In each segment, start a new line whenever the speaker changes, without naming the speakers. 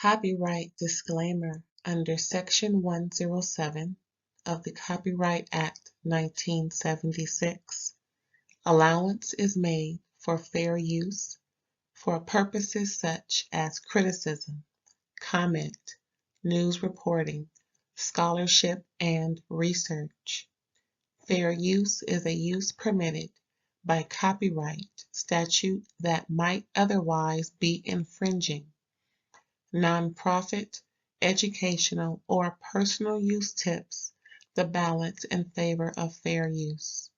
Copyright disclaimer under Section 107 of the Copyright Act 1976. Allowance is made for fair use for purposes such as criticism, comment, news reporting, scholarship, and research. Fair use is a use permitted by copyright statute that might otherwise be infringing. Nonprofit, educational, or personal use tips the balance in favor of fair use.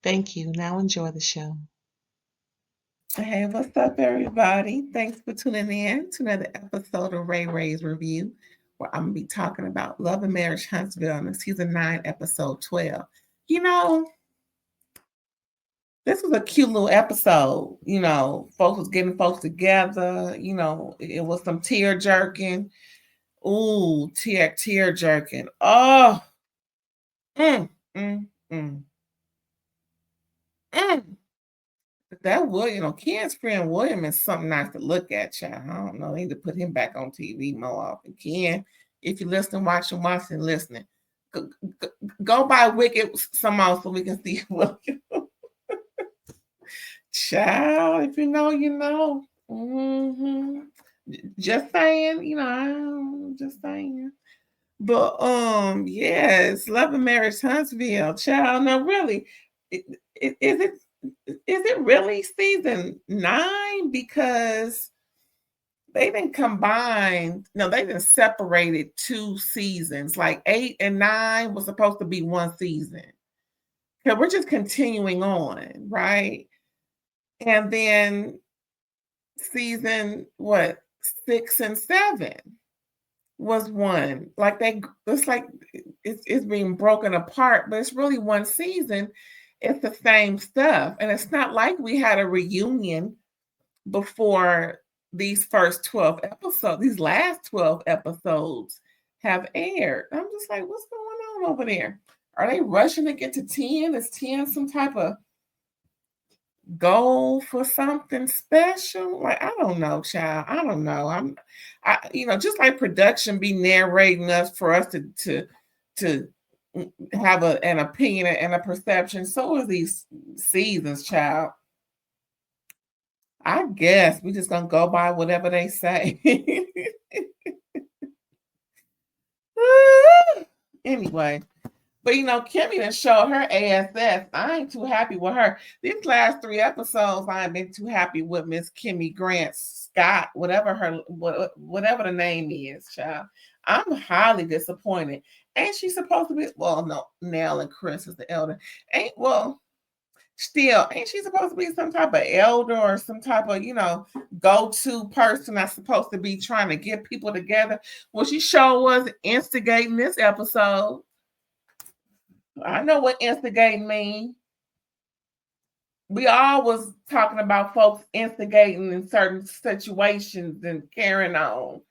Thank you. Now enjoy the show.
Hey, what's up, everybody? Thanks for tuning in to another episode of RRAERAEs Review, where I'm going to be talking about Love and Marriage Huntsville in season 9, episode 12. This was a cute little episode. Folks was getting folks together. It was some tear jerking. Ooh, tear jerking. Oh, mm. That William, Ken's friend William is something nice to look at, child. I don't know. They need to put him back on TV more often. Ken, if you're listening, watching, listening, go buy Wicked some more so we can see William. Child, if you know, you know. Mm-hmm. Just saying, I'm just saying. But yes, Love and Marriage Huntsville, child. Now, really, is it really season 9? Because they didn't combine. No, they didn't separated 2 seasons. Like 8 and 9 was supposed to be one season. Okay, we're just continuing on, right? And then season 6 and 7 was one. Like it's like it's being broken apart, but it's really one season. It's the same stuff, and it's not like we had a reunion before these first 12 episodes. These last 12 episodes have aired. I'm just like, what's going on over there? Are they rushing to get to 10? Is 10 some type of goal for something special? Like, I don't know, child. I don't know. Just like production be narrating us for us to have an opinion and a perception. So are these seasons, child. I guess we just gonna go by whatever they say. Anyway. But Kimmy done showed her ASS. I ain't too happy with her. These last 3 episodes, I ain't been too happy with Miss Kimmy Grant Scott, whatever the name is, child. I'm highly disappointed. Ain't she supposed to be? Well, no, Nell and Chris is the elder. Ain't she supposed to be some type of elder or some type of, go-to person that's supposed to be trying to get people together? Well, she sure was instigating this episode. I know what instigating means. We all was talking about folks instigating in certain situations and carrying on.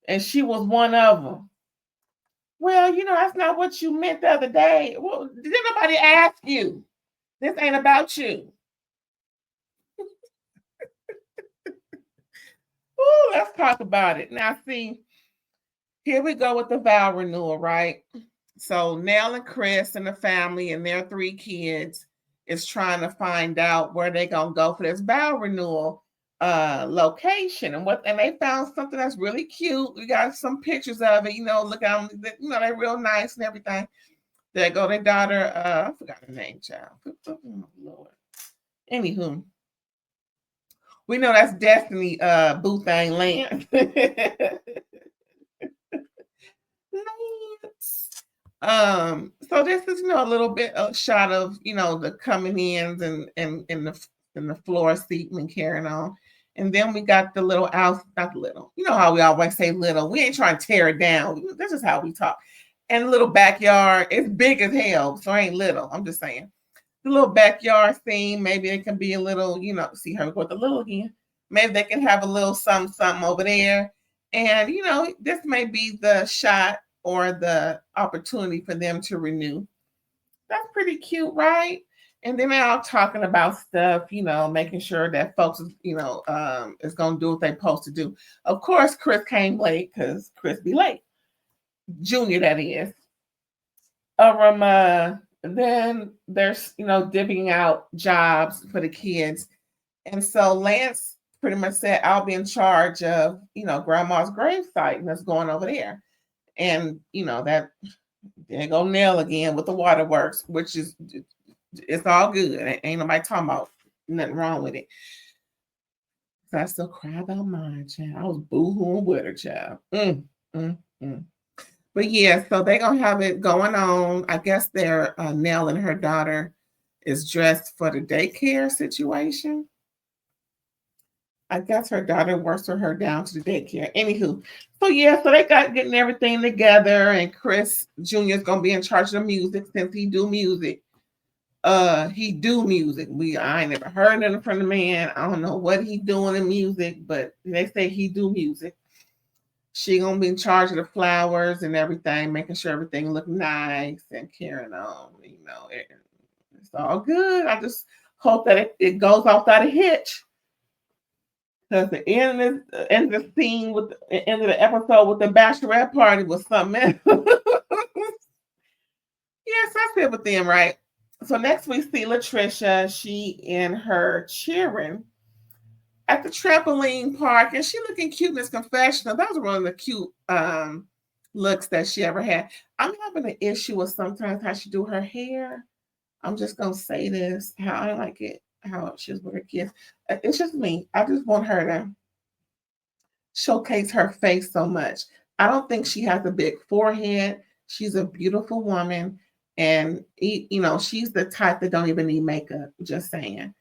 And she was one of them. Well, that's not what you meant the other day. Well, did nobody ask you? This ain't about you. Ooh, let's talk about it. Now, see, here we go with the vow renewal, right? So Nell and Chris and the family and their 3 kids is trying to find out where they're going to go for this vow renewal location. And they found something that's really cute. We got some pictures of it, look at them, they're real nice and everything. There go their daughter, I forgot her name, child. Oh, Lord. Anywho, we know that's Destiny Boothang Land. So this is a little bit a shot of the coming ins and the floor seating and carrying on. And then we got the little house, not little. You know how we always say little. We ain't trying to tear it down. This is how we talk. And the little backyard, it's big as hell, so it ain't little. I'm just saying. The little backyard scene, maybe it can be a little, see her with the little again. Maybe they can have a little something over there. And, this may be the shot or the opportunity for them to renew. That's pretty cute, right? And then they're all talking about stuff, making sure that folks, is gonna do what they're supposed to do. Of course, Chris came late because Chris be late. Junior, that is. Then there's divvying out jobs for the kids, and so Lance pretty much said, "I'll be in charge of Grandma's gravesite, and that's going over there." And that there go Nell again with the waterworks, which is it's all good. Ain't nobody talking about nothing wrong with it. So I still cry about mine, child. I was boo-hooing with her, child. Mm, mm. But yeah, so they gonna have it going on. I guess their Nell and her daughter is dressed for the daycare situation. I guess her daughter works with her down to the daycare. Anywho, so yeah, so they got getting everything together, and Chris Jr. is gonna be in charge of the music since he do music. He do music. I ain't never heard nothing from the man. I don't know what he doing in music, but they say he do music. She gonna be in charge of the flowers and everything, making sure everything look nice and carrying on. It's all good. I just hope that it goes off without a hitch. Because the end of the scene with the end of the episode with the bachelorette party was something else. Yes, that's it with them, right? So next we see Latricia. She and her cheering at the trampoline park, and she looking cute in this confessional. That was one of the cute looks that she ever had. I'm having an issue with sometimes how she do her hair. I'm just gonna say this, how I like it, how she's with her kids. It's just me. I just want her to showcase her face so much. I don't think she has a big forehead. She's a beautiful woman, and she's the type that don't even need makeup. Just saying.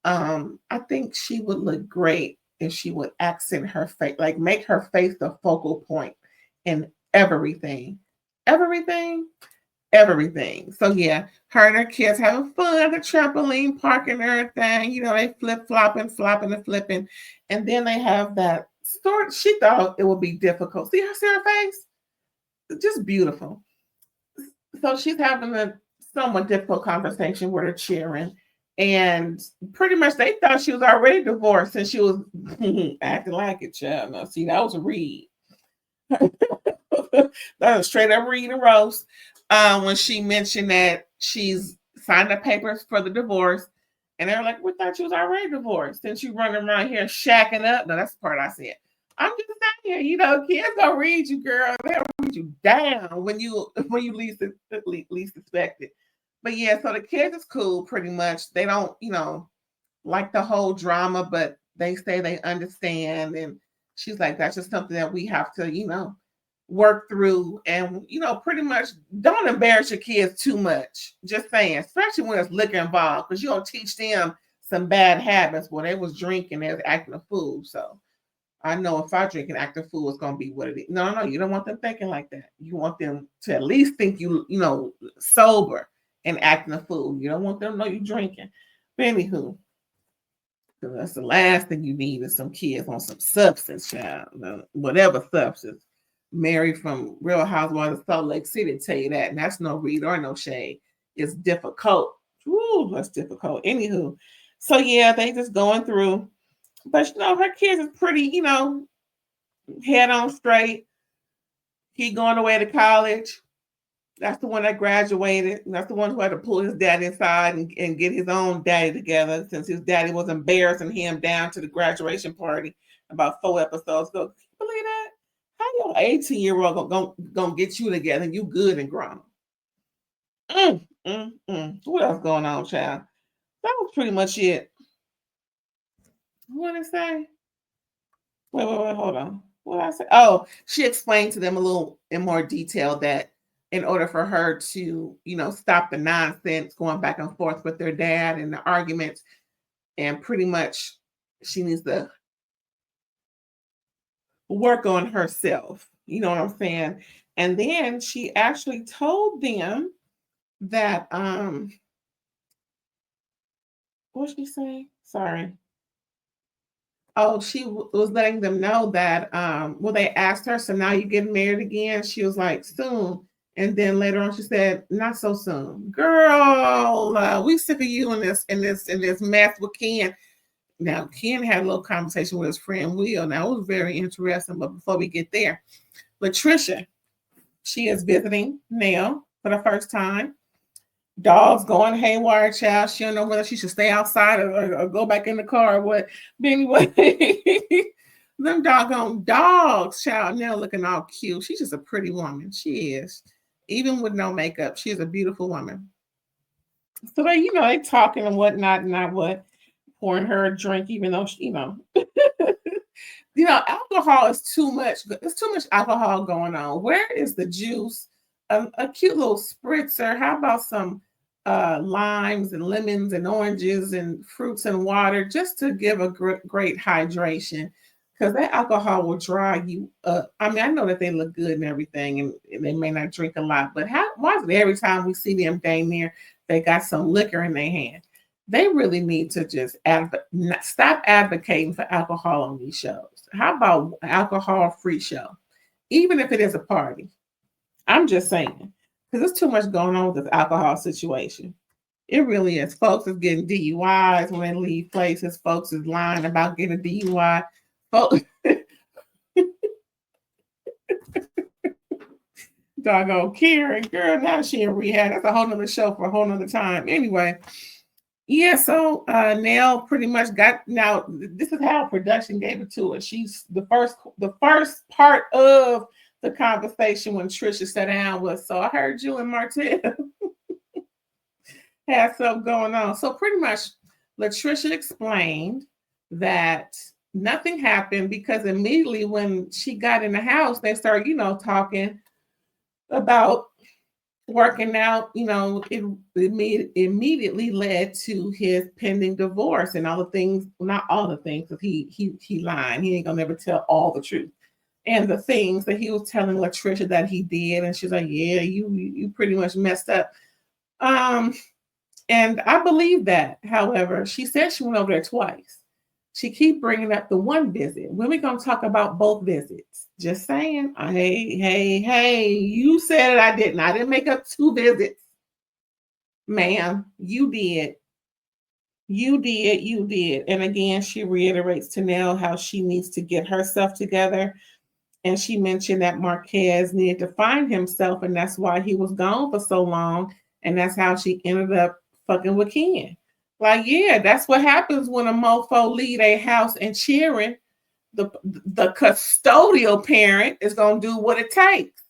I think she would look great if she would accent her face, like make her face the focal point in everything, everything, everything. So yeah, her and her kids having fun at the trampoline park and everything. They flip flopping, flopping and flipping, and then they have that story. She thought it would be difficult. See her face, just beautiful. So she's having a somewhat difficult conversation with her cheering. And pretty much they thought she was already divorced and she was acting like it, child. Now, see, that was a read. That was straight up read and roast. When she mentioned that she's signed the papers for the divorce. And they're like, we thought you was already divorced. Since you running around here shacking up. No, that's the part I said. I'm just saying, kids gonna read you, girl. They'll read you down when you least expect it. But yeah, so the kids is cool pretty much. They don't, like the whole drama, but they say they understand. And she's like, that's just something that we have to, work through. And, pretty much don't embarrass your kids too much. Just saying, especially when there's liquor involved, because you don't teach them some bad habits. When they was drinking, they was acting a fool. So I know if I drink and act a fool, it's gonna be what it is. No, you don't want them thinking like that. You want them to at least think sober and acting a fool. You don't want them to know you drinking. But anywho, that's the last thing you need is some kids on some substance, child. Whatever substance. Mary from Real Housewives of Salt Lake City tell you that, and that's no read or no shade. It's difficult. Ooh, that's difficult. Anywho, so yeah, they just going through. But her kids is pretty, head on straight. He going away to college. That's the one that graduated. That's the one who had to pull his dad inside and get his own daddy together since his daddy was embarrassing him down to the graduation party about 4 episodes ago. Can you believe that? How your 18-year-old gonna get you together and you good and grown? What else going on, child? That was pretty much it. What did I say? Wait, hold on. What did I say? Oh, she explained to them a little in more detail that in order for her to, stop the nonsense going back and forth with their dad and the arguments, and pretty much she needs to work on herself. You know what I'm saying? And then she actually told them that what did she say? Sorry. Oh, she was letting them know that, they asked her, so now you're getting married again? She was like, soon. And then later on, she said, "Not so soon, girl. We sick of you in this mess with Ken." Now, Ken had a little conversation with his friend Will. Now, it was very interesting. But before we get there, Latricia, she is visiting Nell for the first time. Dogs going haywire, child. She don't know whether she should stay outside or go back in the car or what. But anyway, them doggone dogs, child. Nell looking all cute. She's just a pretty woman. She is. Even with no makeup, she's a beautiful woman. So they talking and whatnot, and not what, pouring her a drink, even though alcohol is too much. There's too much alcohol going on. Where is the juice? A cute little spritzer. How about some limes and lemons and oranges and fruits and water, just to give a great hydration? Because that alcohol will dry you up. I mean, I know that they look good and everything, and they may not drink a lot, but why is it every time we see them dang near, they got some liquor in their hand? They really need to just stop advocating for alcohol on these shows. How about alcohol-free show? Even if it is a party. I'm just saying. Because there's too much going on with this alcohol situation. It really is. Folks is getting DUIs when they leave places. Folks is lying about getting a DUI. Folks, doggone Karen, girl, now she in rehab. That's a whole nother show for a whole nother time. Anyway, yeah, so Nell pretty much got, now this is how production gave it to her. She's the first part of the conversation when Trisha sat down was, "So I heard you and Martell had something going on." So pretty much Latricia explained that nothing happened because immediately when she got in the house, they started, talking about working out. It immediately led to his pending divorce and all the things, not all the things, because he lying. He ain't gonna never tell all the truth. And the things that he was telling Latricia that he did, and she's like, "Yeah, you pretty much messed up." And I believe that. However, she said she went over there twice. She keep bringing up the one visit. When we gonna talk about both visits? Just saying. Hey, you said it, I didn't. I didn't make up 2 visits. Ma'am, you did. You did. And again, she reiterates to Nell how she needs to get herself together. And she mentioned that Marquez needed to find himself, and that's why he was gone for so long. And that's how she ended up fucking with Ken. Like, yeah, that's what happens when a mofo leave a house and cheering. The custodial parent is gonna do what it takes.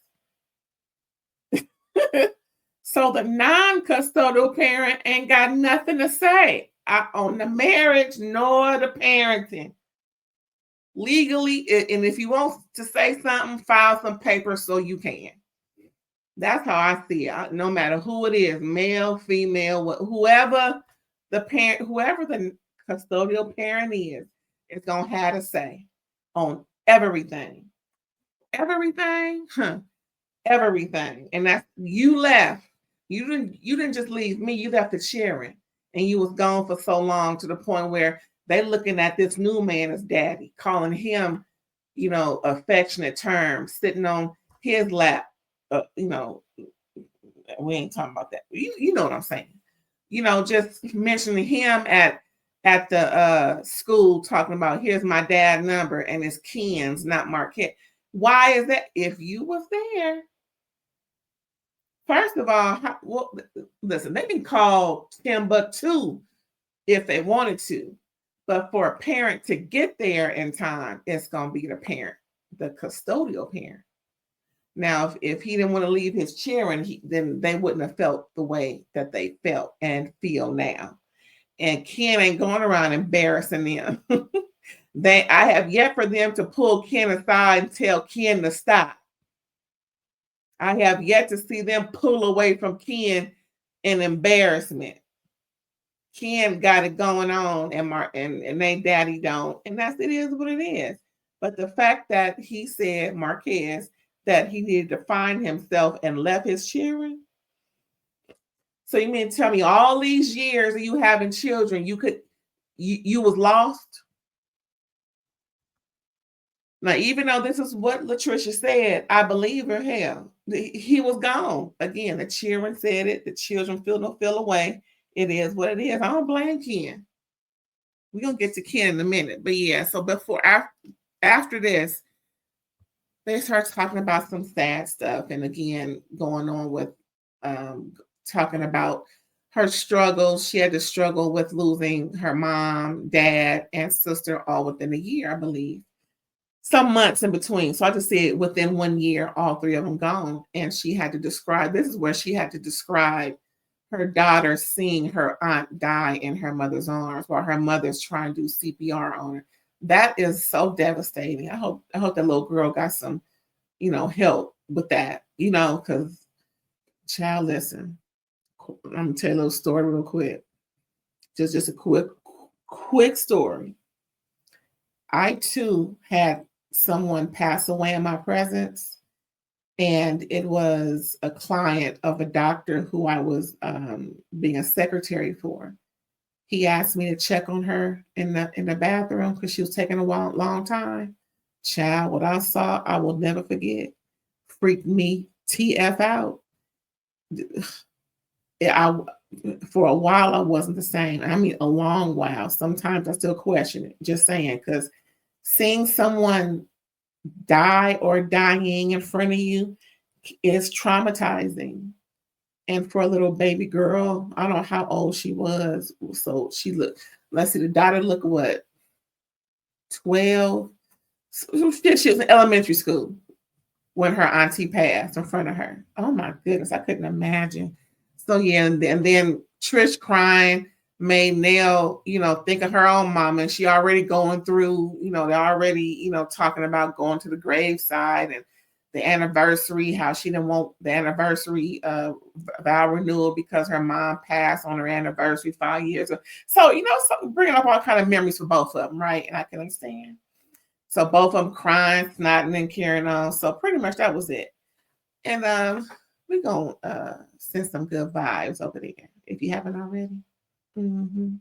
So the non-custodial parent ain't got nothing to say on the marriage nor the parenting. Legally, and if you want to say something, file some papers so you can. That's how I see it. No matter who it is, male, female, whoever the parent, whoever the custodial parent is gonna have to say on everything. Everything, everything. And that's, you left. You didn't just leave me, you left the cheering. And you was gone for so long, to the point where they looking at this new man as daddy, calling him, affectionate terms, sitting on his lap. We ain't talking about that. You know what I'm saying. Just mentioning him at the school, talking about, here's my dad number, and it's Ken's, not Marquette. Why is that? If you was there, first of all, listen, they can call Timbuktu if they wanted to, but for a parent to get there in time, it's gonna be the parent, the custodial parent. Now, if he didn't want to leave his cheering, then they wouldn't have felt the way that they felt and feel now. And Ken ain't going around embarrassing them. I have yet for them to pull Ken aside and tell Ken to stop. I have yet to see them pull away from Ken in embarrassment. Ken got it going on, and they daddy don't, and it is what it is. But the fact that he said, Marquez, that he needed to find himself and left his cheering. So you mean to tell me all these years of you having children, you was lost? Now, even though this is what Latricia said, I believe her. Hell, he was gone. Again, the children said it. The children feel away. It is what it is. I don't blame Ken. We're going to get to Ken in a minute. But yeah, so after this, they start talking about some sad stuff. And again, going on with talking about her struggles. She had to struggle with losing her mom, dad, and sister all within a year, I believe. Some months in between. So I just said within 1 year, all three of them gone. And she had to describe, this is where she had to describe her daughter seeing her aunt die in her mother's arms while her mother's trying to do CPR on her. That is so devastating. I hope that little girl got some, help with that, because child, listen, I'm gonna tell you a little story real quick. Just a quick story. I too had someone pass away in my presence, and it was a client of a doctor who I was being a secretary for. He asked me to check on her in the bathroom because she was taking a long time. Child, what I saw, I will never forget. Freaked me TF out. For a while, I wasn't the same. I mean, a long while. Sometimes I still question it. Just saying, because seeing someone die or dying in front of you is traumatizing. And for a little baby girl, I don't know how old she was. So she looked, let's see, the daughter looked what, 12? She was in elementary school when her auntie passed in front of her. Oh my goodness, I couldn't imagine. So yeah, and then Trish crying made Nell, think of her own mama, and she already going through, they're already, talking about going to the graveside and the anniversary, how she didn't want the anniversary vow renewal because her mom passed on her anniversary 5 years ago. So, so bringing up all kind of memories for both of them, right? And I can understand. So both of them crying, snotting, and carrying on. So pretty much that was it. And we're going to send some good vibes over there, if you haven't already. Mm-hmm.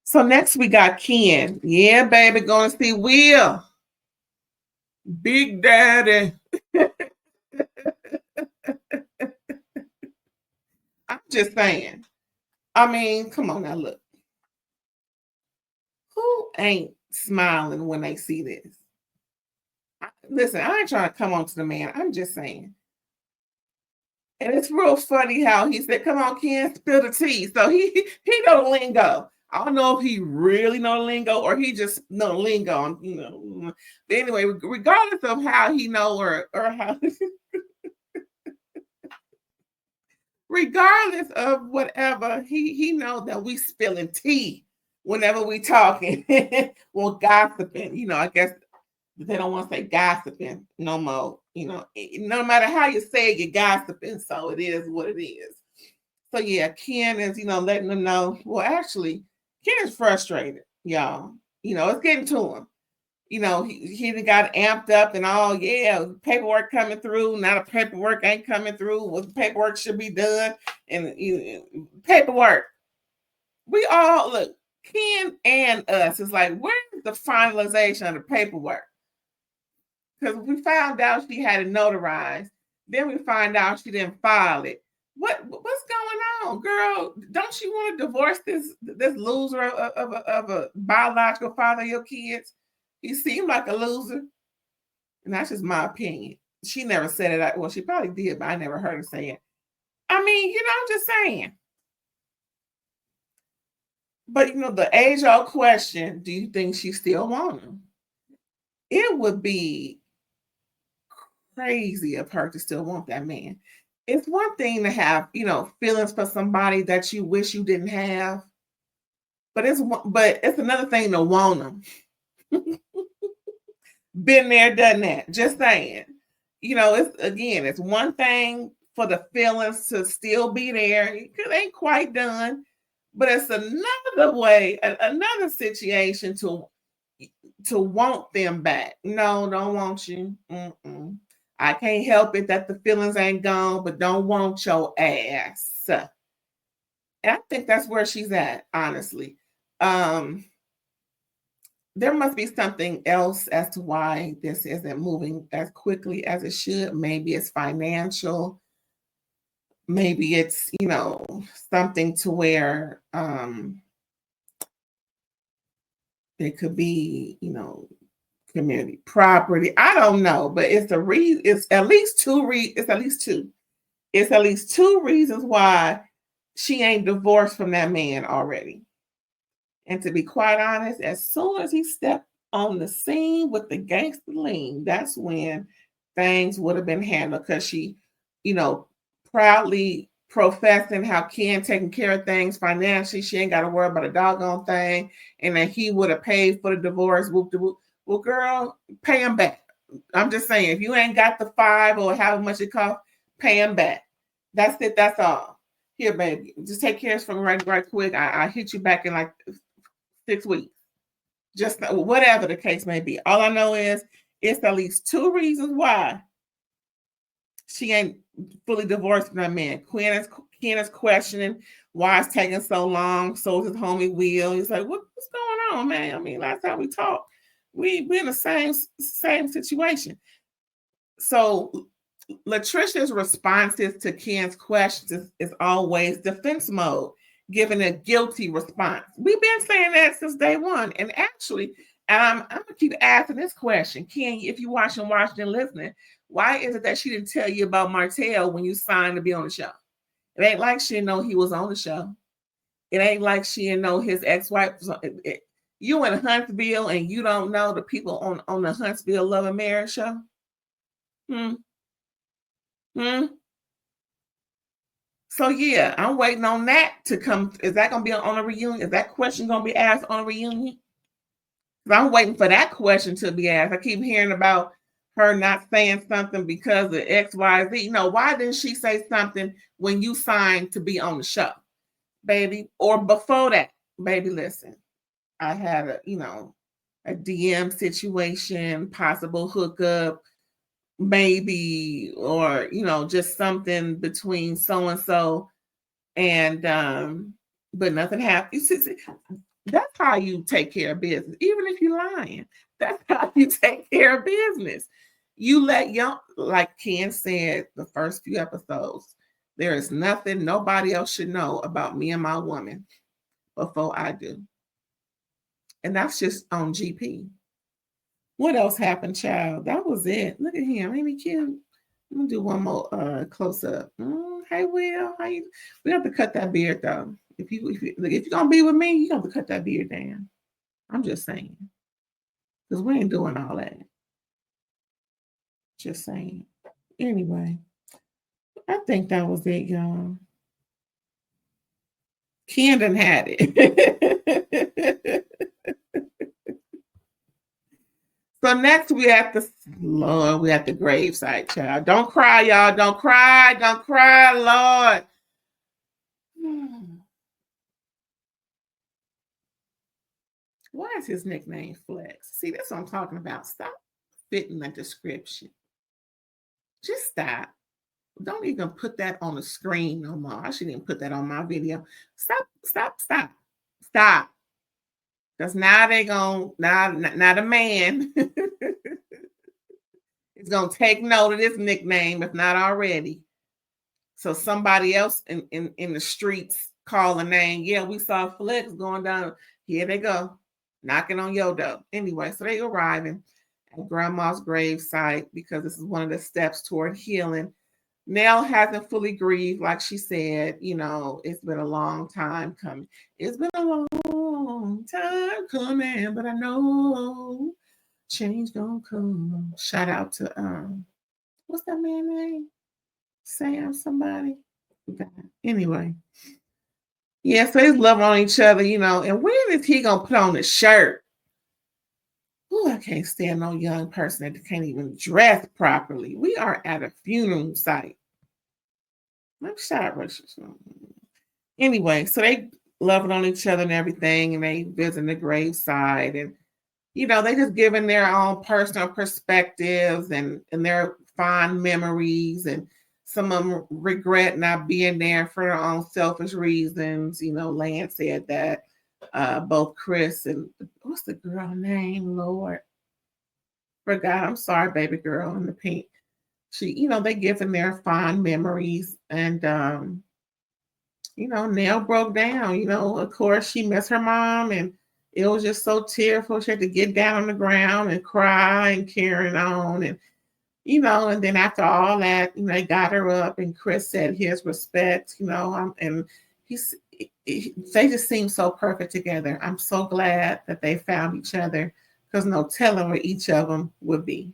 So next we got Ken. Yeah, baby, going to see Will. Big Daddy. I'm just saying. I mean, come on now, look. Who ain't smiling when they see this? Listen, I ain't trying to come on to the man. I'm just saying. And it's real funny how he said, "Come on, Ken, spill the tea." So he know the lingo. I don't know if he really know the lingo or he just know the lingo. But anyway, regardless of how he know or how, regardless of whatever, he know that we spilling tea whenever we talking. Well, gossiping. I guess they don't want to say gossiping no more. No matter how you say it, you're gossiping. So it is what it is. So yeah, Ken is, letting them know. Well, actually, Ken is frustrated, y'all. It's getting to him. He got amped up and all, yeah, paperwork coming through. Now the paperwork ain't coming through. What the paperwork should be done. And paperwork. We all, look, Ken and us is like, where's the finalization of the paperwork? Because we found out she had it notarized. Then we find out she didn't file it. What's going on, girl? Don't you want to divorce this loser of a biological father of your kids? He seemed like a loser. And that's just my opinion. She never said it. Well, she probably did, but I never heard her say it. I mean, I'm just saying. But the age-old question, do you think she still wants him? It would be crazy of her to still want that man. It's one thing to have, feelings for somebody that you wish you didn't have, but it's another thing to want them. Been there, done that. Just saying. It's one thing for the feelings to still be there. It ain't quite done, but it's another way, another situation to want them back. No, don't want you. Mm-mm. I can't help it that the feelings ain't gone, but don't want your ass. And I think that's where she's at, honestly. there must be something else as to why this isn't moving as quickly as it should. Maybe it's financial. Maybe it's, something to where it could be, community property. I don't know, but it's it's at least two it's at least two. It's at least two reasons why she ain't divorced from that man already. And to be quite honest, as soon as he stepped on the scene with the gangster lean, that's when things would have been handled, because she, proudly professing how Ken taking care of things financially. She ain't got to worry about a doggone thing. And then he would have paid for the divorce. Whoop de whoop. Well, girl, pay him back. I'm just saying, if you ain't got the 5 or however much it costs, pay him back. That's it. That's all. Here, baby, just take care of this for me right quick. I hit you back in like 6 weeks. Just whatever the case may be. All I know is it's at least two reasons why she ain't fully divorced from that man. Ken is questioning why it's taking so long. So is his homie Will. He's like, what's going on, man? I mean, last time we talked, we in the same situation. So Latricia's responses to Ken's questions is always defense mode, giving a guilty response. We've been saying that since day one. And actually, I'm going to keep asking this question. Ken, if you're watching and listening, why is it that she didn't tell you about Martell when you signed to be on the show? It ain't like she didn't know he was on the show. It ain't like she didn't know his ex-wife was on it. You in Huntsville and you don't know the people on the Huntsville Love and Marriage show? So yeah, I'm waiting on that to come. Is that going to be on a reunion? Is that question going to be asked on a reunion? I'm waiting for that question to be asked. I keep hearing about her not saying something because of X, Y, Z. Why didn't she say something when you signed to be on the show, baby? Or before that, baby, listen, I had a DM situation, possible hookup, maybe, or, just something between so-and-so. And, but nothing happened. That's how you take care of business. Even if you're lying, that's how you take care of business. You let like Ken said, the first few episodes, there is nothing nobody else should know about me and my woman before I do. And that's just on GP. What else happened, child? That was it. Look at him. Ain't he cute? I'm gonna do one more close up. Hey, Will, how you? We have to cut that beard though. If you're gonna be with me, you have to cut that beard down. I'm just saying, because we ain't doing all that. Just saying. Anyway, I think that was it, y'all. Kendon had it. So next we have the gravesite, child. Don't cry, y'all. Don't cry. Don't cry, Lord. Why is his nickname Flex? See, that's what I'm talking about. Stop fitting the description. Just stop. Don't even put that on the screen no more. I shouldn't even put that on my video. Stop. Because now they're going, now the man is going to take note of this nickname, if not already. So somebody else in the streets call a name. Yeah, we saw Flex going down. Here they go, knocking on your door. Anyway, so they arriving at Grandma's gravesite because this is one of the steps toward healing. Nell hasn't fully grieved, like she said. It's been a long time coming. It's been a long time coming, but I know change gonna come. Shout out to what's that man's name? Sam somebody. Anyway. Yeah, so he's loving on each other, and when is he gonna put on the shirt? Oh, I can't stand no young person that can't even dress properly. We are at a funeral site. I'm sorry. Anyway, so they loving on each other and everything, and they visit the graveside, and they just giving their own personal perspectives and their fond memories, and some of them regret not being there for their own selfish reasons. Lance said that both Chris and what's the girl name, Lord? Forgot. I'm sorry, baby girl in the pink. She, they giving their fond memories. And Nell broke down. Of course she missed her mom, and it was just so tearful. She had to get down on the ground and cry and carrying on. And then after all that, they got her up, and Chris said his respect, and he's they just seem so perfect together. I'm so glad that they found each other, because no telling where each of them would be.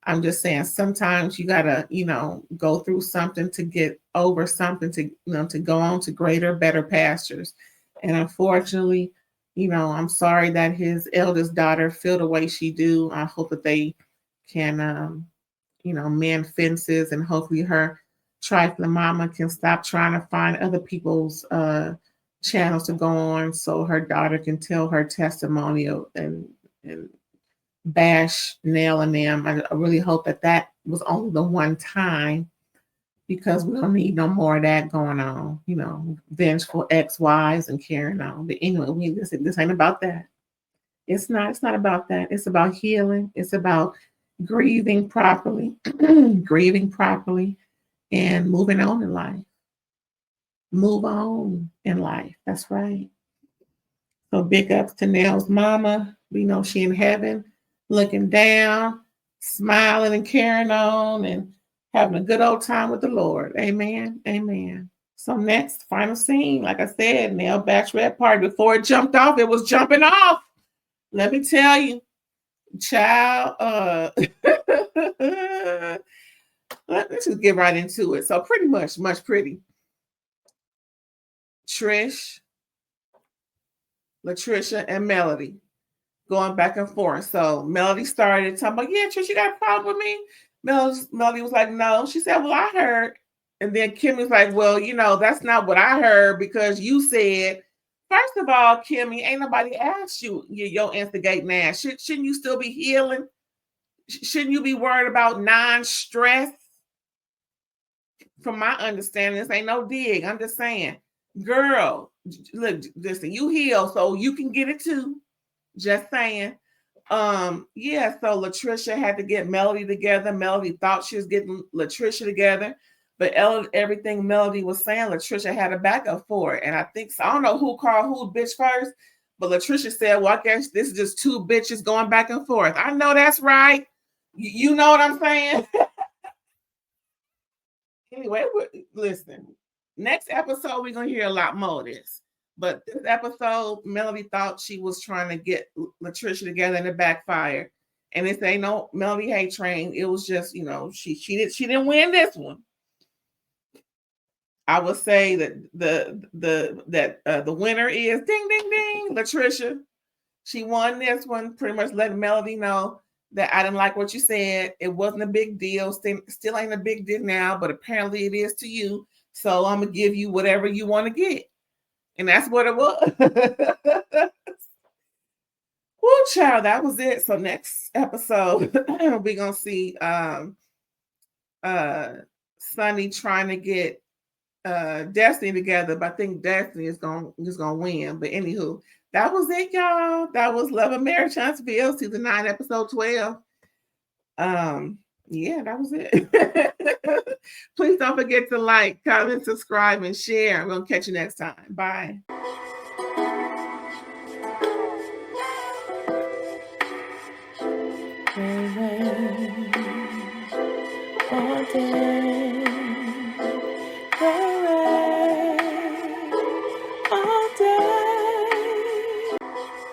I'm just saying sometimes you gotta, go through something to get over something, to go on to greater, better pastures. And unfortunately, I'm sorry that his eldest daughter feel the way she do. I hope that they can mend fences, and hopefully her trifling mama can stop trying to find other people's channels to go on, so her daughter can tell her testimonial and bash Nell and them. I really hope that was only the one time, because we don't need no more of that going on. Vengeful ex-wives and carrying on. But anyway, this ain't about that. It's not. It's not about that. It's about healing. It's about grieving properly, grieving properly, and moving on in life. Move on in life. That's right. So big ups to Nell's mama. We know she in heaven, looking down, smiling and carrying on, and having a good old time with the Lord. Amen. Amen. So next, final scene. Like I said, Nell bachelorette party. Before it jumped off, it was jumping off. Let me tell you, child. Let's just get right into it. So pretty much pretty. Trish, Latricia, and Melody going back and forth. So Melody started talking about, yeah, Trish, you got a problem with me? Melody was like, no. She said, well, I heard. And then Kimmy was like, well, that's not what I heard, because you said, first of all, Kimmy, ain't nobody asked you your instigating ass. Shouldn't you still be healing? Shouldn't you be worried about non-stress? From my understanding, this ain't no dig. I'm just saying, girl, look, listen, you heal, so you can get it too. Just saying. Yeah, so Latricia had to get Melody together. Melody thought she was getting Latricia together, but everything Melody was saying, Latricia had a backup for it. And I think, I don't know who called who bitch first, but Latricia said, well, I guess this is just two bitches going back and forth. I know that's right. You know what I'm saying? Anyway, listen, next episode, we're going to hear a lot more of this. But this episode, Melody thought she was trying to get Latricia together, and it backfired. And this ain't no Melody hate train. It was just, she didn't win this one. I would say that the winner is ding ding ding Latricia. She won this one, pretty much letting Melody know that I didn't like what you said. It wasn't a big deal. Still ain't a big deal now, but apparently it is to you. So I'm gonna give you whatever you want to get. And that's what it was. Well, child, that was it. So next episode, we're gonna see Sunny trying to get Destiny together, but I think Destiny is gonna win. But anywho, that was it, y'all. That was Love and Marriage Huntsville, season 9, episode 12. Yeah, that was it. Please don't forget to like, comment, subscribe, and share. I'm gonna catch you next time. Bye. All day.